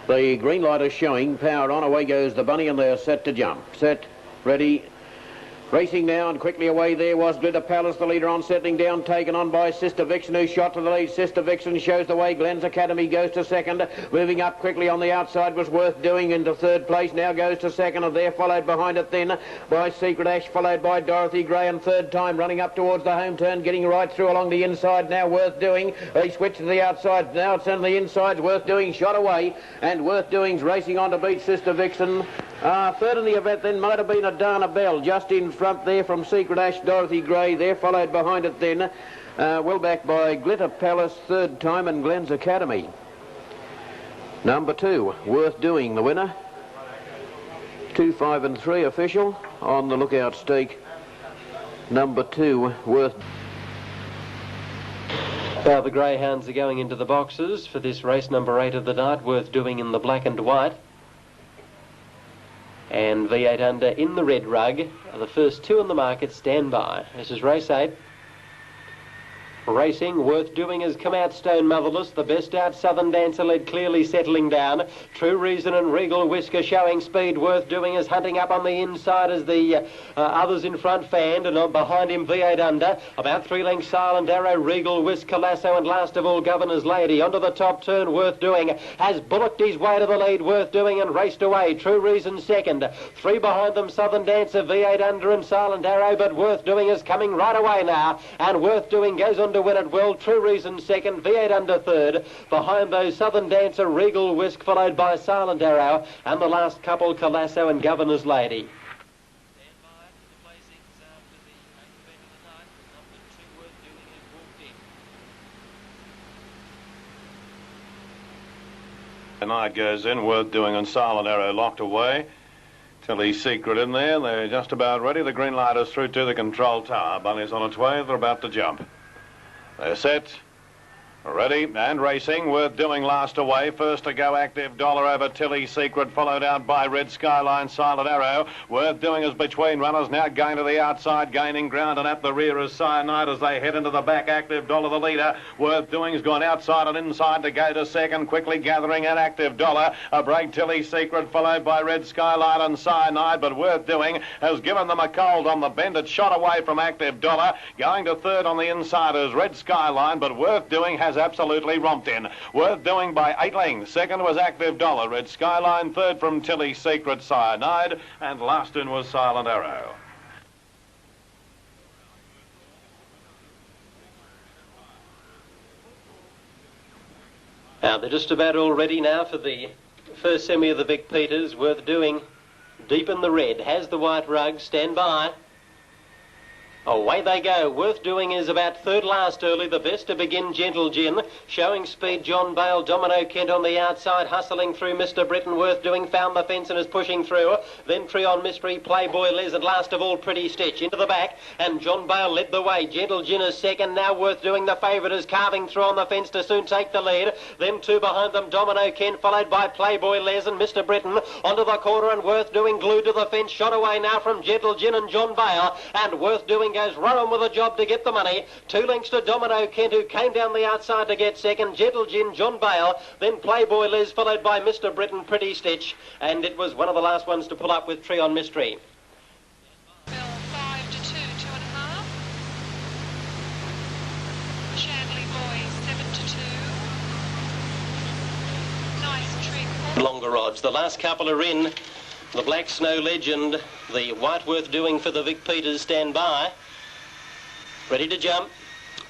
The green light is showing. Power on. Away goes the bunny, and they're set to jump. Set, ready. Racing now, and quickly away there was Glitter Palace, the leader on, settling down, taken on by Sister Vixen, who shot to the lead. Sister Vixen shows the way. Glenn's Academy goes to second. Moving up quickly on the outside was Worth Doing into third place. Now goes to second, and there followed behind it then by Secret Ash, followed by Dorothy Gray, and third time running up towards the home turn, getting right through along the inside. Now Worth Doing. He switched to the outside. Now it's on the inside. Worth Doing shot away, and Worth Doing's racing on to beat Sister Vixen. Third in the event then might have been a Dana Bell, just in front there from Secret Ash, Dorothy Gray there, followed behind it then, well back by Glitter Palace third time, and Glenn's Academy. Number 2, Worth Doing, the winner. 2, 5 and 3 official on the lookout stake. Number 2, Worth. Now the Greyhounds are going into the boxes for this race number 8 of the night, Worth Doing in the black and white. And V8 under in the red rug. The first 2 on the market stand by. This is race 8. Racing, Worth Doing has come out stone motherless. The best out, Southern Dancer led clearly settling down. True Reason and Regal Whisker showing speed. Worth Doing is hunting up on the inside as the others in front fanned, and on behind him V8 under. About 3 lengths Silent Arrow, Regal Whisker, Lasso, and last of all Governor's Lady. Onto the top turn, Worth Doing has bullocked his way to the lead. Worth Doing and raced away. True Reason second. 3 behind them, Southern Dancer, V8 under and Silent Arrow, but Worth Doing is coming right away now, and Worth Doing goes on to win it well. True Reason second, V8 under third. Behind those Southern Dancer, Regal Whisk, followed by Silent Arrow, and the last couple, Colasso and Governor's Lady. The night goes in, Worth Doing and Silent Arrow locked away. Tilly's Secret in there. They're just about ready. The green light is through to the control tower. Bunny's on its way. They're about to jump. They're set, ready and racing. Worth Doing last away. First to go, Active Dollar over Tilly's Secret, followed out by Red Skyline, Silent Arrow. Worth Doing is between runners, now going to the outside, gaining ground, and at the rear is Cyanide as they head into the back. Active Dollar, the leader. Worth Doing's gone outside and inside to go to second, quickly gathering an Active Dollar. A break, Tilly's Secret, followed by Red Skyline and Cyanide, but Worth Doing has given them a cold on the bend. It's shot away from Active Dollar. Going to third on the inside is Red Skyline, but Worth Doing has absolutely romped in. Worth Doing by 8 lengths. Second was Active Dollar. Red Skyline. Third from Tilly's Secret, Cyanide. And last in was Silent Arrow. Now they're just about all ready now for the first semi of the Vic Peters. Worth Doing deep in the red. Has the white rug. Stand by. Away they go. Worth Doing is about third last early. The best to begin, Gentle Gin. Showing speed, John Bale. Domino Kent on the outside, hustling through Mr. Britain. Worth Doing found the fence and is pushing through. Then Trion Mystery, Playboy Les, and last of all Pretty Stitch. Into the back, and John Bale led the way. Gentle Gin is second. Now Worth Doing, the favourite, is carving through on the fence to soon take the lead. Then 2 behind them, Domino Kent, followed by Playboy Les and Mr. Britain. Onto the corner, and Worth Doing glued to the fence. Shot away now from Gentle Gin and John Bale. And Worth Doing goes right on with a job to get the money. 2 lengths to Domino Kent, who came down the outside to get second. Gentle Gin, John Bale, then Playboy Les, followed by Mr. Britain, Pretty Stitch, and it was one of the last ones to pull up with Trion Mystery. 5 to 2, 2.5. Shanley Boy, 7 to 2. Nice trick. Longer odds. The last couple are in. The Black Snow Legend, the white Worth Doing for the Vic Peters, stand by. Ready to jump.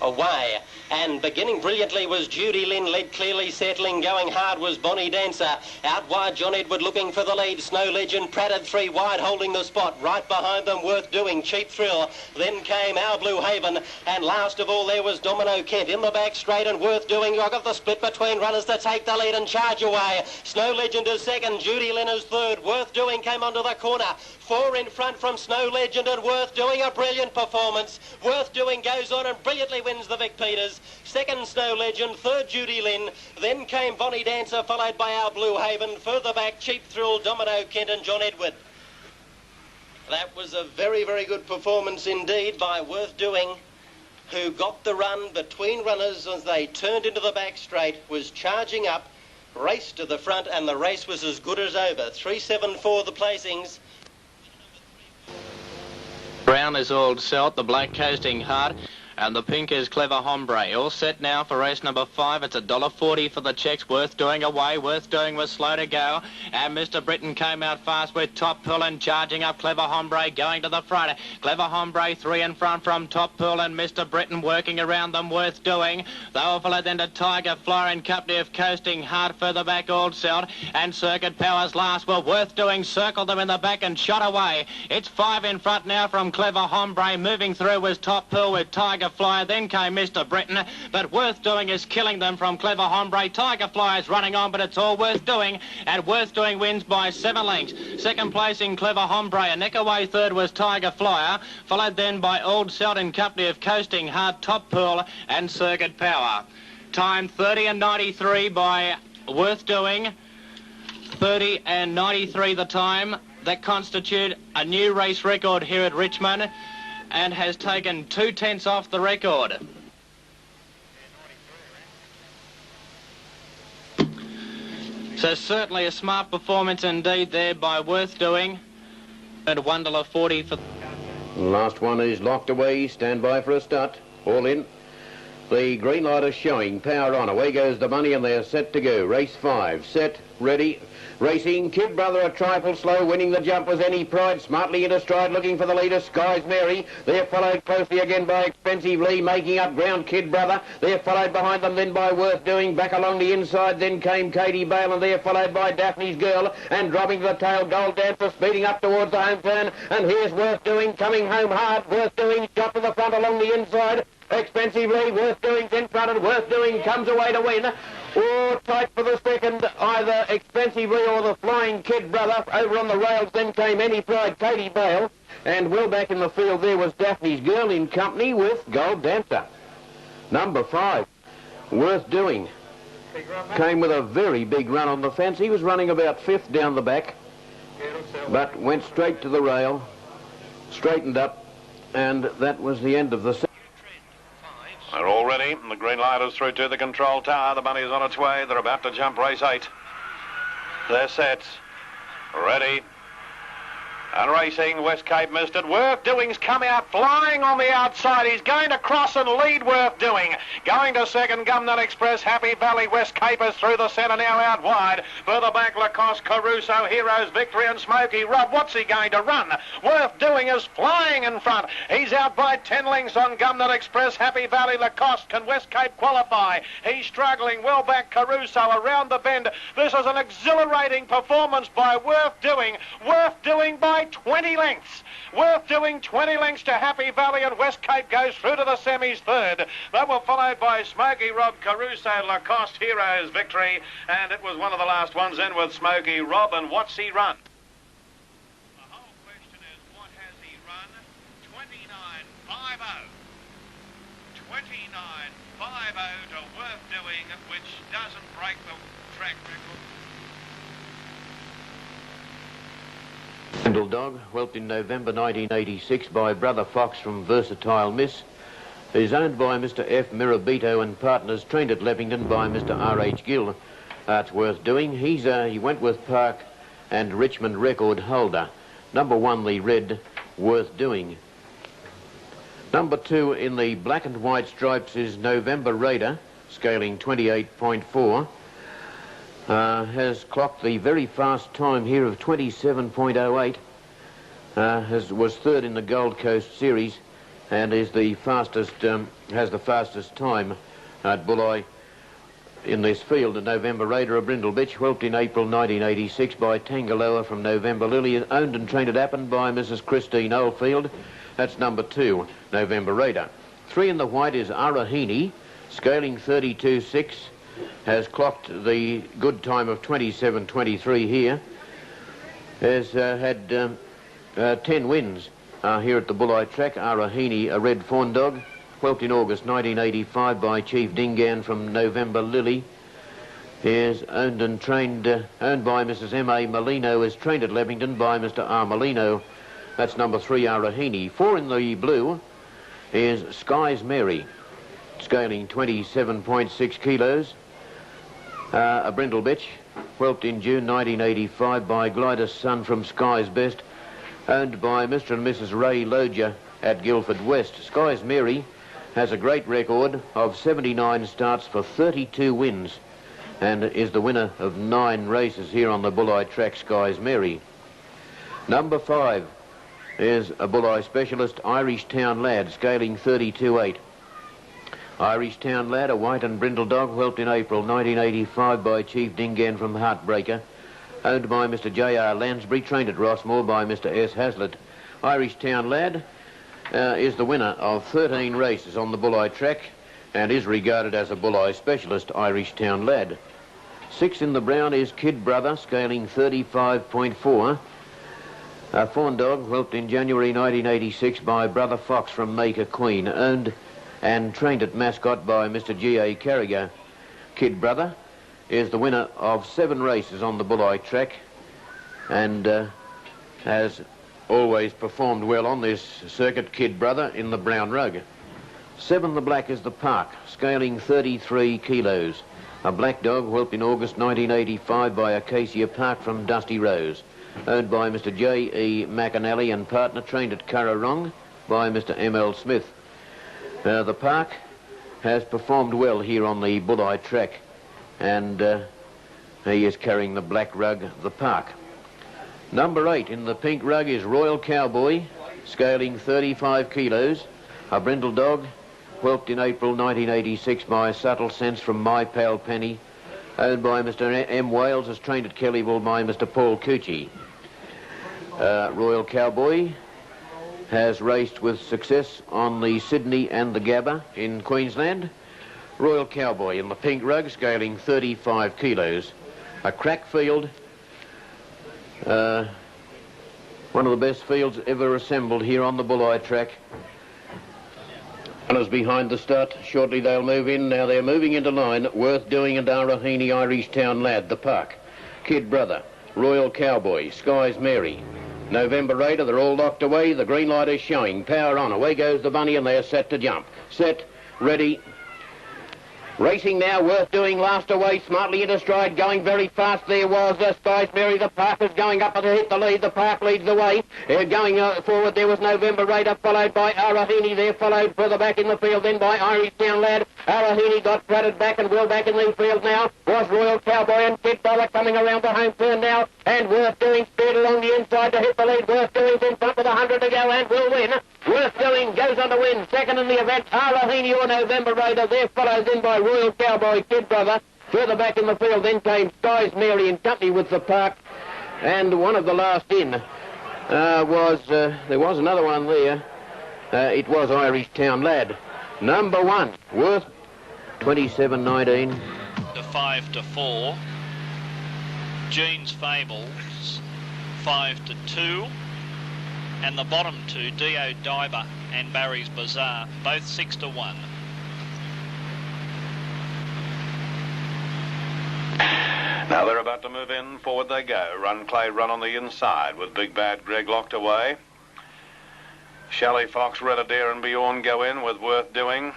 Away. And beginning brilliantly was Judy Lynn, led clearly settling. Going hard was Bonnie Dancer. Out wide, John Edward looking for the lead. Snow Legend, Pratted 3 wide, holding the spot. Right behind them, Worth Doing, Cheap Thrill. Then came Our Blue Haven. And last of all, there was Domino Kent in the back straight, and Worth Doing. I got the split between runners to take the lead and charge away. Snow Legend is second. Judy Lynn is third. Worth Doing came onto the corner. 4 in front from Snow Legend, and Worth Doing, a brilliant performance. Worth Doing goes on and brilliantly wins the Vic Peters. Second, Snow Legend. Third, Judy Lynn. Then came Bonnie Dancer, followed by Our Blue Haven. Further back, Cheap Thrill, Domino Kent and John Edward. That was a very, very good performance indeed by Worth Doing, who got the run between runners as they turned into the back straight, was charging up, raced to the front, and the race was as good as over. 3-7-4 the placings. Brown is Old Celt, the black Coasting Heart, and the pink is Clever Hombre. All set now for race number 5. It's $1.40 for the checks. Worth Doing away. Worth Doing was slow to go. And Mr. Britain came out fast with Top Pearl and charging up Clever Hombre going to the front. Clever Hombre 3 in front from Top Pearl and Mr. Britain working around them. Worth Doing. They all followed then to Tiger Flyer in company of Coasting Heart. Further back Old Celt and Circuit Powers last. Well, Worth Doing circled them in the back and shot away. It's 5 in front now from Clever Hombre. Moving through was Top Pearl with Tiger Flyer, then came Mr. Britain, but Worth Doing is killing them from Clever Hombre. Tiger Flyer is running on, but it's all Worth Doing, and Worth Doing wins by 7 lengths. Second place in Clever Hombre. A neck away third was Tiger Flyer, followed then by Old Celt in company of Coasting Heart, Top Pearl and Circuit Power. Time 30 and 93 by Worth Doing. 30 and 93 the time. That constitute a new race record here at Richmond, and has taken 2/10 off the record. So certainly a smart performance indeed there by Worth Doing. At $1.40 for... Last one is locked away. Stand by for a start. All in. The green light is showing. Power on. Away goes the bunny and they're set to go. Race 5. Set. Ready. Racing. Kid Brother a trifle slow. Winning the jump was Any Pride. Smartly into stride. Looking for the leader. Sky's Mary. They're followed closely again by Expensive Lee. Making up ground. Kid Brother. They're followed behind them then by Worth Doing. Back along the inside. Then came Katie Bale. And they're followed by Daphne's Girl. And dropping to the tail. Gold Dancer speeding up towards the home turn. And here's Worth Doing coming home hard. Worth Doing shot to the front along the inside. Expensively, Worth Doing's in front, and Worth Doing comes away to win. Or tight for the second, either Expensively or the Flying Kid Brother. Over on the rails then came Any Pride, Katie Bale. And well back in the field there was Daphne's Girl in company with Gold Dancer. Number 5, Worth Doing. Came with a very big run on the fence. He was running about 5th down the back, but went straight to the rail, straightened up, and that was the end of the... They're all ready. The green light is through to the control tower. The bunny is on its way. They're about to jump race 8. They're set. Ready. And racing. West Cape missed it. Worth Doing's come out flying on the outside. He's going to cross and lead Worth Doing. Going to second, Gumnut Express. Happy Valley. West Cape is through the centre now out wide. Further back, Lacoste, Caruso, Heroes, Victory and Smoky. Rob, what's he going to run? Worth Doing is flying in front. He's out by 10 lengths on Gumnut Express. Happy Valley, Lacoste. Can West Cape qualify? He's struggling. Well back, Caruso around the bend. This is an exhilarating performance by Worth Doing. Worth Doing by 20 lengths. Worth Doing 20 lengths to Happy Valley, and West Cape goes through to the semis third. They were followed by Smoky, Rob, Caruso, Lacoste, Heroes, Victory, and it was one of the last ones in with Smoky, Rob, and what's he run? The whole question is, what has he run? 29.50. 29.50 to Worth Doing, which doesn't break the track record. Brindle Dog, whelped in November 1986 by Brother Fox from Versatile Miss, is owned by Mr. F. Mirabito and partners, trained at Leppington by Mr. R.H. Gill. That's Worth Doing. He's a Wentworth Park and Richmond record holder. Number 1, the red, Worth Doing. Number 2 in the black and white stripes is November Raider, scaling 28.4. Has clocked the very fast time here of 27.08. Was third in the Gold Coast Series, and is the fastest. Has the fastest time at Bulli in this field. A November Raider, a brindle bitch, whelped in April 1986 by Tangaloa from November Lily, owned and trained at Appin by Mrs. Christine Oldfield. That's number 2, November Raider. 3 in the white is Arahini, scaling 32.6. Has clocked the good time of 27.23 here. Has had 10 wins here at the Bulli track. Arahini, a red fawn dog, whelped in August 1985 by Chief Dingan from November Lily. Is owned and trained, owned by Mrs. M.A. Molino, is trained at Leppington by Mr. R. Molino. That's number 3, Arahini. 4 in the blue is Sky's Mary, scaling 27.6 kilos. A brindle bitch, whelped in June 1985 by Glyder's Son from Sky's Best, owned by Mr. and Mrs. Ray Loja at Guildford West. Sky's Mary has a great record of 79 starts for 32 wins and is the winner of 9 races here on the Bulleye track, Sky's Mary. Number 5 is a Bulleye specialist, Irish Town Lad, scaling 32.8. Irish Town Lad, a white and brindle dog, whelped in April 1985 by Chief Dingan from Heartbreaker, owned by Mr. J.R. Lansbury, trained at Rossmore by Mr. S. Hazlitt. Irish Town Lad is the winner of 13 races on the Bulleye track and is regarded as a Bulleye specialist, Irish Town Lad. 6 in the brown is Kid Brother, scaling 35.4. A fawn dog, whelped in January 1986 by Brother Fox from Maker Queen, owned and trained at Mascot by Mr. G.A. Carriger. Kid Brother is the winner of 7 races on the Bulleye track and has always performed well on this circuit, Kid Brother, in the brown rug. 7 the black is the Park, scaling 33 kilos. A black dog whelped in August 1985 by Acacia Park from Dusty Rose, owned by Mr. J.E. McAnally and partner, trained at Currarong by Mr. M.L. Smith. The Park has performed well here on the Bulleye track, and he is carrying the black rug, the Park. Number 8 in the pink rug is Royal Cowboy, scaling 35 kilos. A brindle dog, whelped in April 1986 by Subtle Sense from My Pal Penny, owned by Mr. M. Wales, is trained at Kellyville by Mr. Paul Coochie. Royal Cowboy has raced with success on the Sydney and the Gabba in Queensland. Royal Cowboy in the pink rug, scaling 35 kilos. A crack field, one of the best fields ever assembled here on the Bulleye track. Runners behind the start, shortly they'll move in. Now they're moving into line. Worth Doing and Arahini, Irish Town Lad, the Park, Kid Brother, Royal Cowboy, Sky's Mary. November Raider, they're all locked away. The green light is showing. Power on. Away goes the bunny and they're set to jump. Set, ready. Racing now, Worth Doing last away, smartly into stride, going very fast. There was Sky's Mary. The Park is going up to hit the lead. The Park leads the way. Going forward, there was November Raider, followed by Arahini. There followed further back in the field, then by Irish Town Lad. Arahini got crowded back and well back in the field now. Was Royal Cowboy and Kid Brother coming around the home turn now. And Worth Doing speared along the inside to hit the lead. Worth Doing's in front with 100 to go and will win. Worth Doing goes on to win. Second in the event, Arahini or November Raider. There followed in by Royal Cowboy, Kid Brother. Further back in the field, then came Sky's Mary in company with the Park. And one of the last in there was another one there. It was Irish Town Lad. Number 1, Worth, 27.19. To 5 to 4. Jean's Fables, 5 to 2. And the bottom 2, Dio Diver and Barry's Bazaar, both 6 to 1. Now they're about to move in. Forward they go. Run Clay, run on the inside with Big Bad Greg locked away. Shelley Fox, Red Adair and Bjorn go in with Worth Doing.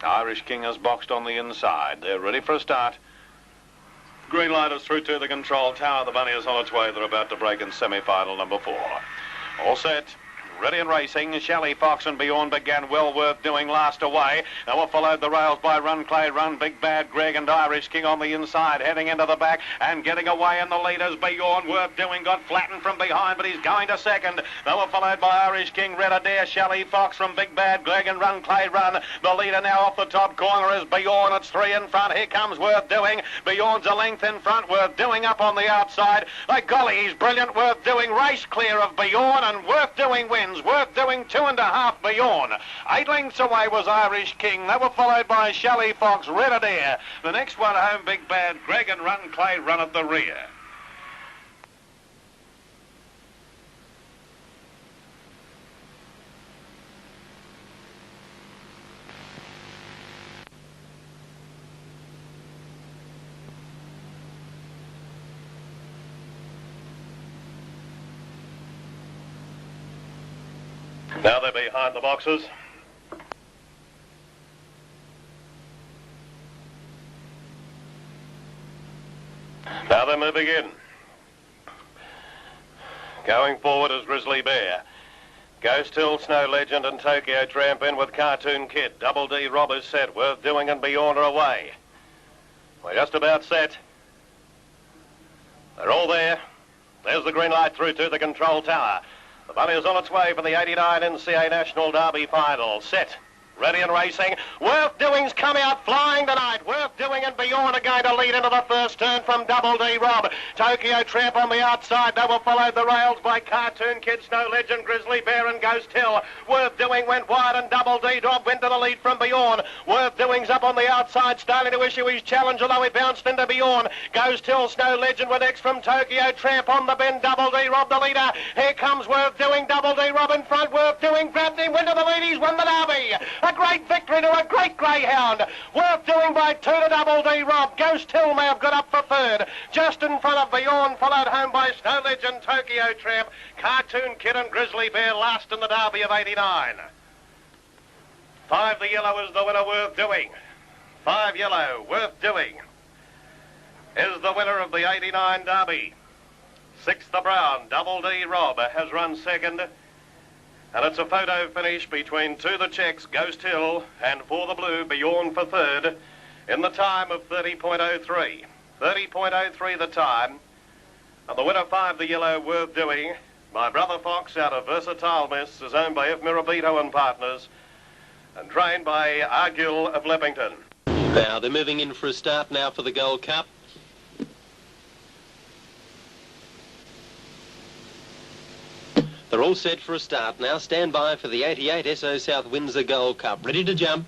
Irish King is boxed on the inside. They're ready for a start. Green light is through to the control tower. The bunny is on its way. They're about to break in semi-final number 4. All set. Ready and racing. Shelley Fox and Bjorn began well. Worth Doing last away. They were followed the rails by Run Clay Run, Big Bad Greg and Irish King on the inside, heading into the back and getting away in the leaders. Bjorn, Worth Doing got flattened from behind, but he's going to second. They were followed by Irish King, Red Adair, Shelley Fox from Big Bad Greg and Run Clay Run. The leader now off the top corner is Bjorn. It's 3 in front. Here comes Worth Doing. Bjorn's a length in front. Worth Doing up on the outside. By golly, he's brilliant. Worth Doing race clear of Bjorn, and Worth Doing wins. Worth Doing 2.5 Bjorn. 8 lengths away was Irish King. They were followed by Shelley Fox, Red Adair. The next one home, Big Bad Greg and Run Clay Run at the rear. Now they're behind the boxes. moving in. Going forward is Grizzly Bear. Ghost Hill, Snow Legend and Tokyo Tramp in with Cartoon Kid. Double D Rob is set. Worth Doing and Beyond are away. We're just about set. They're all there. There's the green light through to the control tower. The bunny is on its way for the 89 NCA National Derby final. Set. Ready and racing. Worth Doing's come out flying tonight. Worth Doing and Beyond are going to lead into the first turn from Double D Rob. Tokyo Tramp on the outside. They were followed the rails by Cartoon Kid, Snow Legend, Grizzly Bear and Ghost Hill. Worth Doing went wide and Double D Rob went to the lead from Beyond. Worth Doing's up on the outside, starting to issue his challenge, although he bounced into Beyond. Ghost Hill, Snow Legend were next from Tokyo Tramp on the bend. Double D Rob the leader. Here comes Worth Doing. Double D Rob in front. Worth Doing grabbed him, went to the lead. He's won the Derby. A great victory to a great Greyhound. Worth Doing by 2 to Double D Rob. Ghost Hill may have got up for third. Just in front of Beyond, followed home by Snow Legend, Tokyo Tramp, Cartoon Kid and Grizzly Bear last in the Derby of 89. 5 the yellow is the winner, Worth Doing. 5 yellow, Worth Doing is the winner of the 89 Derby. 6 the brown, Double D Rob has run second. And it's a photo finish between 2 the checks, Ghost Hill, and 4 the blue, Beyond for third, in the time of 30.03. 30.03 the time. And the winner 5 the yellow, Worth Doing. My Brother Fox out of Versatile Miss is owned by F. Mirabito and Partners and trained by Argyll of Leppington. Now they're moving in for a start now for the Gold Cup. They're all set for a start now. Stand by for the 88 SO South Windsor Gold Cup. Ready to jump.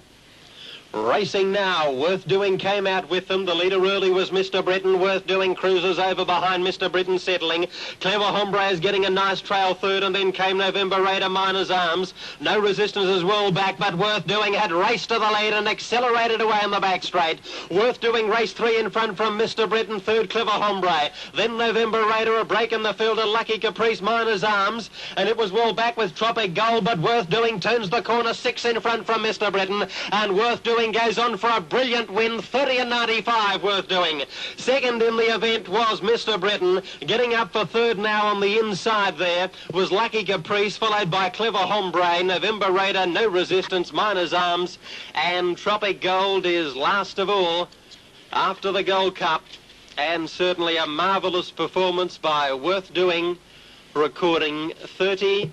Racing now. Worth Doing came out with them. The leader early was Mr. Britain. Worth Doing cruises over behind Mr. Britain settling. Clever Hombre is getting a nice trail third, and then came November Raider, Miner's Arms. No resistance as well back, but Worth Doing had raced to the lead and accelerated away on the back straight. Worth Doing raced 3 in front from Mr. Britain, third Clever Hombre. Then November Raider, a break in the field, a Lucky Caprice, Miner's Arms, and it was well back with Tropic Gold, but Worth Doing turns the corner 6 in front from Mr. Britain, and Worth Doing goes on for a brilliant win, 30 and 95, Worth Doing. Second in the event was Mr. Britain. Getting up for third now on the inside there was Lucky Caprice, followed by Clever Hombre, November Raider, No Resistance, Miner's Arms, and Tropic Gold is last of all after the Gold Cup. And certainly a marvellous performance by Worth Doing, recording 30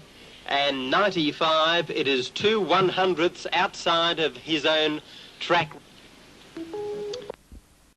and 95. It is 2 100ths outside of his own track